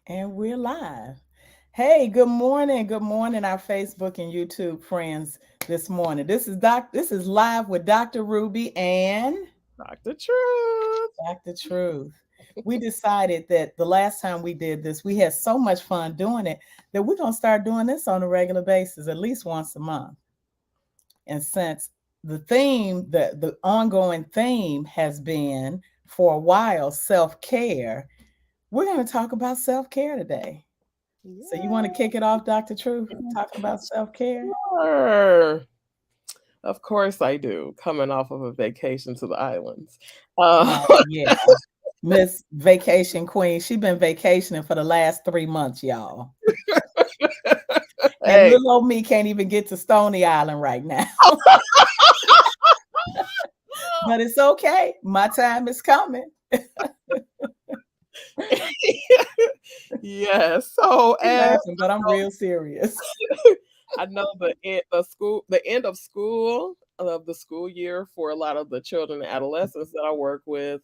And we're live. Hey, good morning. Good morning, our Facebook and YouTube friends this morning. This is live with Dr. Ruby and Dr. Truth. Dr. Truth. We decided that the last time we did this, we had so much fun doing it that we're gonna start doing this on a regular basis, at least once a month. And since the ongoing theme has been for a while self-care, we're going to talk about self-care today. So you want to Yeah, kick it off, Dr. Truth, talking about self-care? sure. Of course I do. Coming off of a vacation to the islands. Uh, Oh, yeah. Miss Vacation Queen. She been vacationing for the last 3 months, y'all. And hey, little old me can't even get to Stony Island right now. But it's okay. My time is coming. yeah. So She as laughing, but I'm real serious. I know the end of school of the school year for a lot of the children and adolescents that I work with,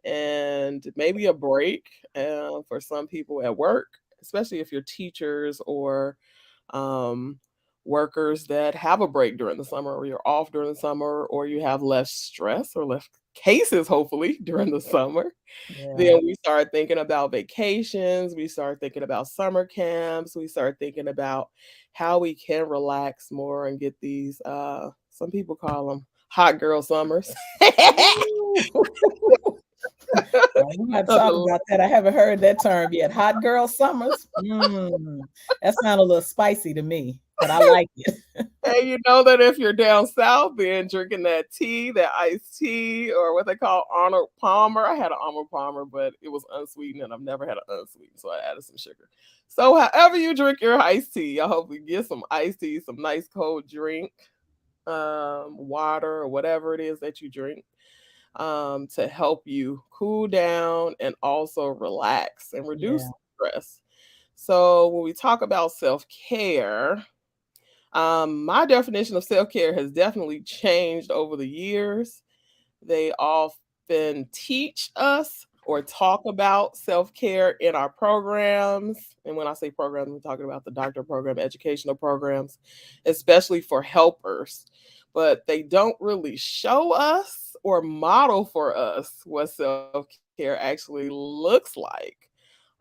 and maybe a break for some people at work, especially if you're teachers or um, workers that have a break during the summer, or you're off during the summer, or you have less stress or less cases, hopefully, during the summer. Yeah. Then we start thinking about vacations, we start thinking about summer camps, we start thinking about how we can relax more and get these some people call them hot girl summers. Ooh. We might talk about that. I haven't heard that term yet. Hot girl summers. That sounds a little spicy to me, but I like it. And you know that if you're down south, then drinking that tea, that iced tea, or what they call Arnold Palmer. I had an Arnold Palmer, but it was unsweetened, and I've never had an unsweetened, so I added some sugar. So, however you drink your iced tea, I hope you get some iced tea, some nice cold drink, water, or whatever it is that you drink, to help you cool down and also relax and reduce Yeah. stress. So, when we talk about self care, my definition of self care has definitely changed over the years. They often teach us or talk about self care in our programs. And when I say programs, I'm talking about the doctor program, educational programs, especially for helpers. But they don't really show us or model for us what self care actually looks like.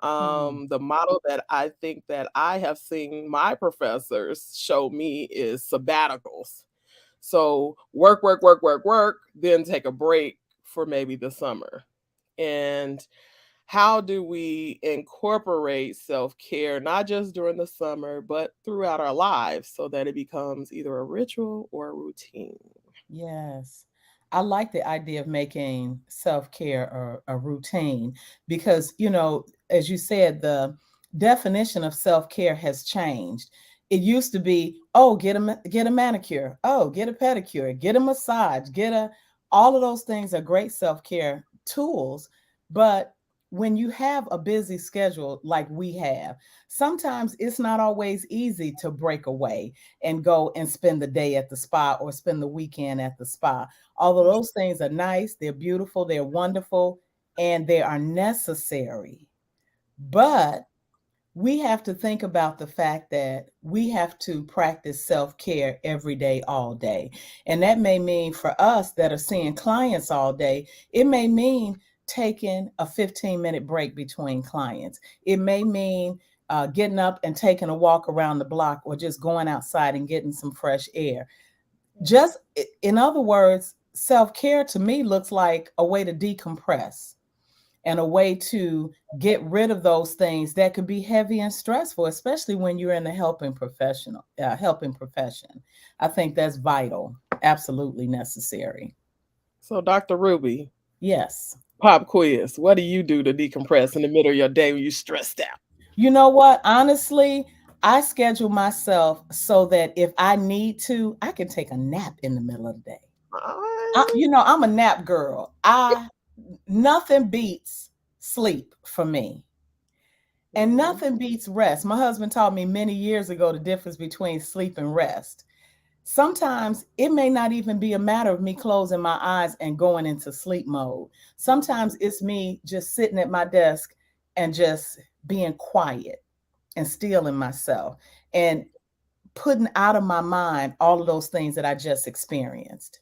Hmm. The model that I think that I have seen my professors show me is sabbaticals. So work, work, work, work, work, then take a break for maybe the summer. And how do we incorporate self care, not just during the summer, but throughout our lives so that it becomes either a ritual or a routine? Yes. I like the idea of making self-care a routine because, as you said, the definition of self-care has changed. It used to be, oh, get a manicure, oh, get a pedicure, get a massage, all of those things are great self-care tools, but when you have a busy schedule like we have, sometimes it's not always easy to break away and go and spend the day at the spa or spend the weekend at the spa. Although those things are nice, they're beautiful, they're wonderful, and they are necessary. But we have to think about the fact that we have to practice self care every day, all day. And that may mean for us that are seeing clients all day, it may mean taking a 15-minute break between clients. It may mean getting up and taking a walk around the block or just going outside and getting some fresh air. Just in other words, self care to me looks like a way to decompress and a way to get rid of those things that could be heavy and stressful, especially when you're in the helping profession. I think that's vital, absolutely necessary. So, Dr. Ruby, Yes. pop quiz. What do you do to decompress in the middle of your day when you're stressed out? You know what? Honestly, I schedule myself so that if I need to, I can take a nap in the middle of the day. I'm a nap girl. I Nothing beats sleep for me. And Mhm. nothing beats rest. My husband taught me many years ago the difference between sleep and rest. Sometimes it may not even be a matter of me closing my eyes and going into sleep mode. Sometimes it's me just sitting at my desk and just being quiet and still in myself and putting out of my mind all of those things that I just experienced.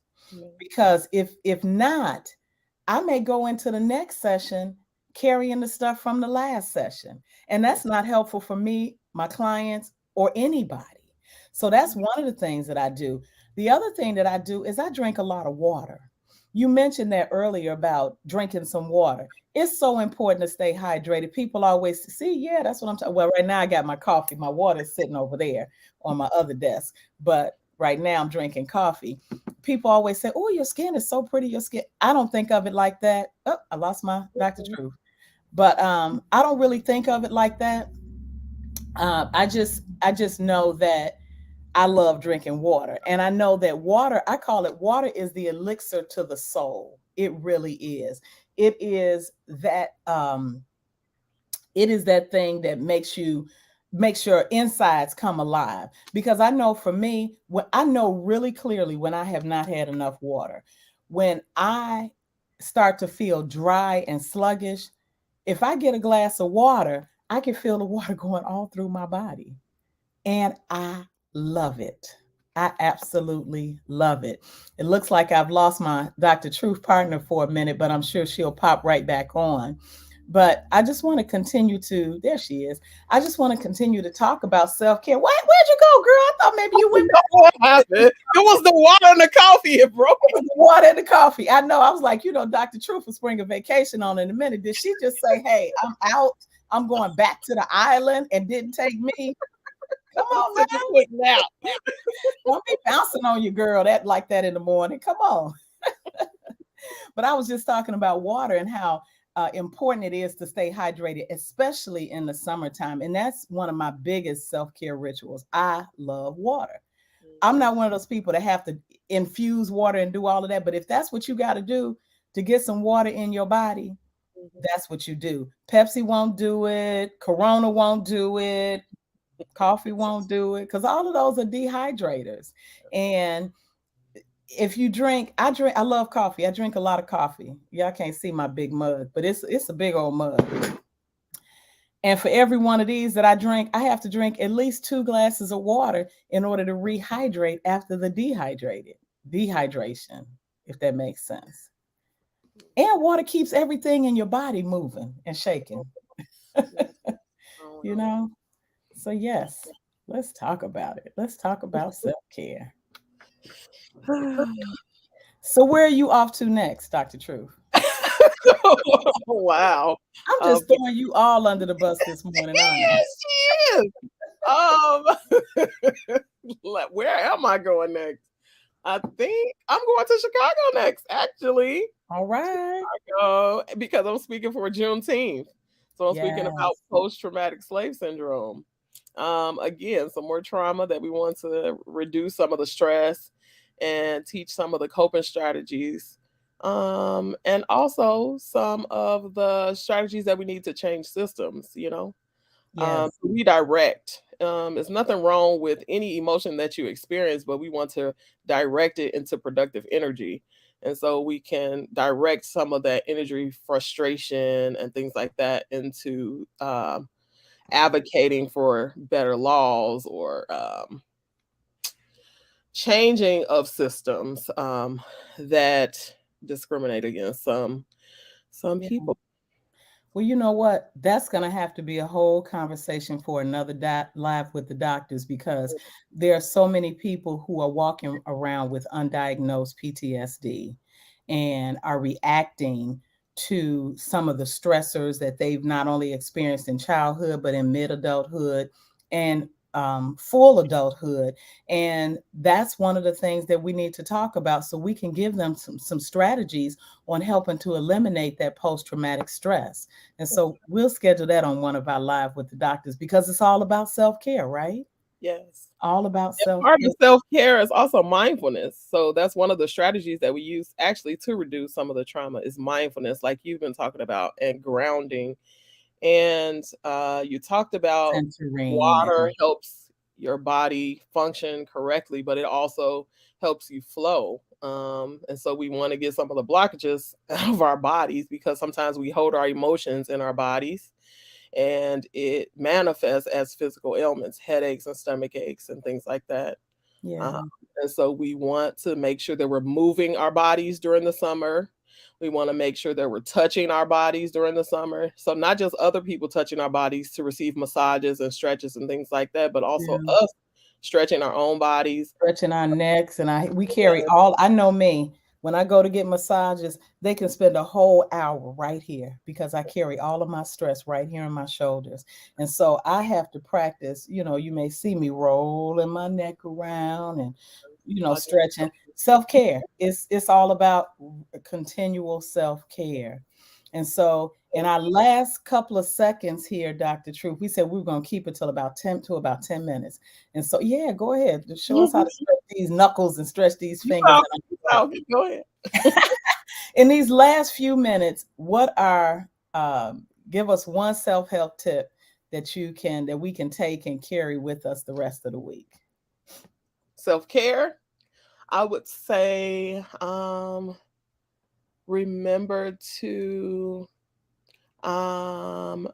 Because if not, I may go into the next session carrying the stuff from the last session. And that's not helpful for me, my clients, or anybody. So that's one of the things that I do. The other thing that I do is I drink a lot of water. You mentioned that earlier about drinking some water. It's so important to stay hydrated. People always see, yeah, that's what I'm talking. Well, right now I got my coffee. My water is sitting over there on my other desk, but right now I'm drinking coffee. People always say, "Oh, your skin is so pretty. Your skin." I don't think of it like that. Oh, I lost my Dr. Truth, but I don't really think of it like that. I just know that I love drinking water. And I know that water, I call it water is the elixir to the soul. It really is. It is that it is that thing that makes your insides come alive. Because I know for me, when I know really clearly when I have not had enough water, when I start to feel dry and sluggish, if I get a glass of water, I can feel the water going all through my body. And I love it. I absolutely love it. It looks like I've lost my Dr. Truth partner for a minute, but I'm sure she'll pop right back on. But I just want to continue to, there she is. I just want to continue to talk about self care. Where'd you go, girl? I thought maybe you went back. What happened? It was the water and the coffee. It broke. It was the water and the coffee. I know. I was like, Dr. Truth was spring a vacation on in a minute. Did she just say, hey, I'm out? I'm going back to the island and didn't take me? Come on now. Don't be bouncing on you, girl, that like that in the morning. Come on. But I was just talking about water and how important it is to stay hydrated, especially in the summertime. And that's one of my biggest self-care rituals. I love water. I'm not one of those people that have to infuse water and do all of that. But if that's what you got to do to get some water in your body, that's what you do. Pepsi won't do it. Corona won't do it. Coffee won't do it, because all of those are dehydrators. And if you I love coffee. I drink a lot of coffee. Y'all can't see my big mug, but it's a big old mug. And for every one of these that I drink, I have to drink at least 2 glasses of water in order to rehydrate after the dehydration, if that makes sense. And water keeps everything in your body moving and shaking. you know? So yes, let's talk about it. Let's talk about self-care. So where are you off to next, Dr. Truth? Wow. I'm just throwing you all under the bus this morning. Yes, she is. Where am I going next? I think I'm going to Chicago next, actually. All right. Chicago, because I'm speaking for Juneteenth. So I'm speaking about post-traumatic slave syndrome. Again, some more trauma that we want to reduce some of the stress and teach some of the coping strategies. And also some of the strategies that we need to change systems, redirect. There's nothing wrong with any emotion that you experience, but we want to direct it into productive energy. And so we can direct some of that energy, frustration, and things like that into advocating for better laws or changing of systems that discriminate against some people. Well, you know what? That's going to have to be a whole conversation for another Live with the Doctors, because there are so many people who are walking around with undiagnosed PTSD and are reacting to some of the stressors that they've not only experienced in childhood, but in mid-adulthood and full adulthood. And that's one of the things that we need to talk about, so we can give them some strategies on helping to eliminate that post-traumatic stress. And so we'll schedule that on one of our Live with the Doctors, because it's all about self-care, right? Yes. All about self-care. Part of self-care is also mindfulness. So that's one of the strategies that we use actually to reduce some of the trauma is mindfulness, like you've been talking about, and grounding. And you talked about water helps your body function correctly, but it also helps you flow. And so we want to get some of the blockages out of our bodies, because sometimes we hold our emotions in our bodies. and it manifests as physical ailments, headaches and stomach aches and things like that. Yeah. Um, and so we want to make sure that we're moving our bodies during the summer. We want to make sure that we're touching our bodies during the summer. So not just other people touching our bodies to receive massages and stretches and things like that, but also Yeah. us stretching our own bodies. Stretching our necks, and we carry all. I know me. When I go to get massages, they can spend a whole hour right here because I carry all of my stress right here in my shoulders. And so I have to practice. You may see me rolling my neck around and stretching. Self-care. It's all about continual self-care. And so in our last couple of seconds here, Dr. Truth, we said we were going to keep it till about 10 minutes. And so, yeah, go ahead. Just show us how to stretch these knuckles and stretch these You fingers. go ahead. In these last few minutes, give us one self-help tip that we can take and carry with us the rest of the week. Self-care, I would say, remember to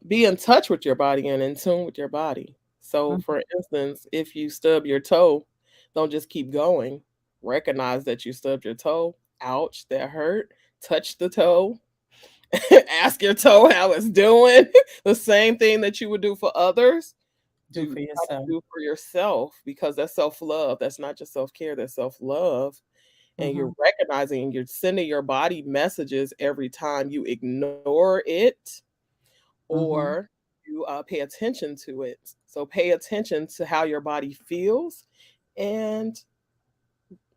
be in touch with your body and in tune with your body. So Mhm. for instance, if you stub your toe, don't just keep going. Recognize that you stubbed your toe. Ouch, that hurt. Touch the toe. Ask your toe how it's doing. The same thing that you would do for others, Do for try to yourself. do for yourself, because that's self-love. That's not just self-care, that's self-love. And you're Mhm. recognizing and you're sending your body messages every time you ignore it Mhm. or you pay attention to it. So pay attention to how your body feels and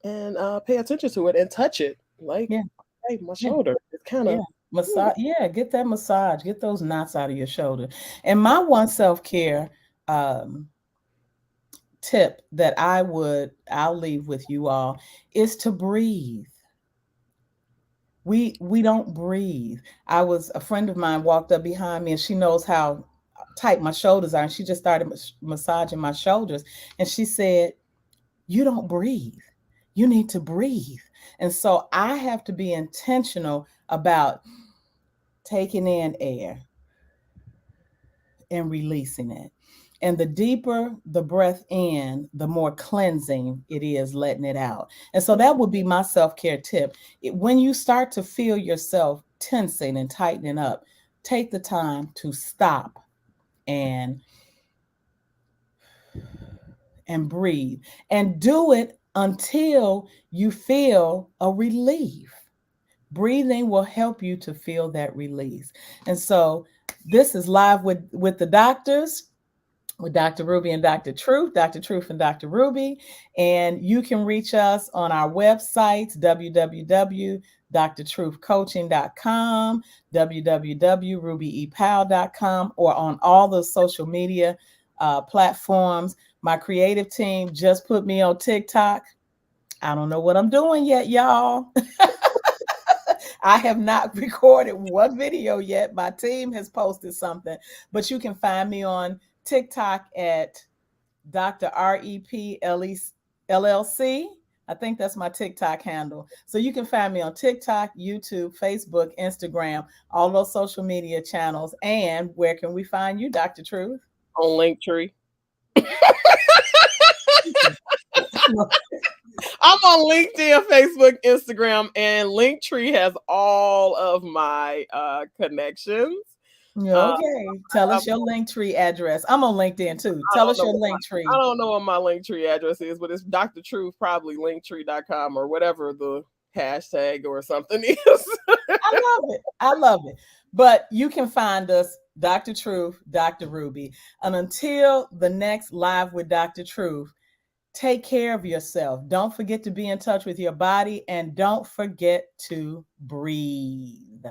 pay attention to it and touch it. Like, Yeah. hey, my Yeah. shoulder. It's kind Yeah. of Massage. Yeah. Get that massage. Get those knots out of your shoulder. And my one self-care um, tip that I'll leave with you all is to breathe. We don't breathe. A friend of mine walked up behind me and she knows how tight my shoulders are, and she just started massaging my shoulders, and she said, "You don't breathe. You need to breathe." And so I have to be intentional about taking in air and releasing it. And the deeper the breath in, the more cleansing it is letting it out. And so that would be my self care tip. When you start to feel yourself tensing and tightening up, take the time to stop and breathe and do it until you feel a relief. Breathing will help you to feel that release. And so this is live with the doctors, with Dr. Ruby and Dr. Truth and Dr. Ruby. And you can reach us on our websites, www.drtruthcoaching.com, www.rubyepowell.com, or on all the social media platforms. My creative team just put me on TikTok. I don't know what I'm doing yet, y'all. I have not recorded one video yet. My team has posted something, but you can find me on TikTok at Dr. REP LLC. I think that's my TikTok handle. So you can find me on TikTok, YouTube, Facebook, Instagram, all those social media channels. And where can we find you, Dr. Truth? on Linktree. I'm on LinkedIn, Facebook, Instagram, and Linktree has all of my connections. Uh, Okay. Tell us your Linktree address. I'm on LinkedIn too. I Tell don't us know your what I Linktree. don't know what my Linktree address is, but it's Dr. Truth, probably linktree.com or whatever the hashtag or something is. I love it. I love it. But you can find us, Dr. Truth, Dr. Ruby. And until the next live with Dr. Truth, take care of yourself. Don't forget to be in touch with your body, and don't forget to breathe.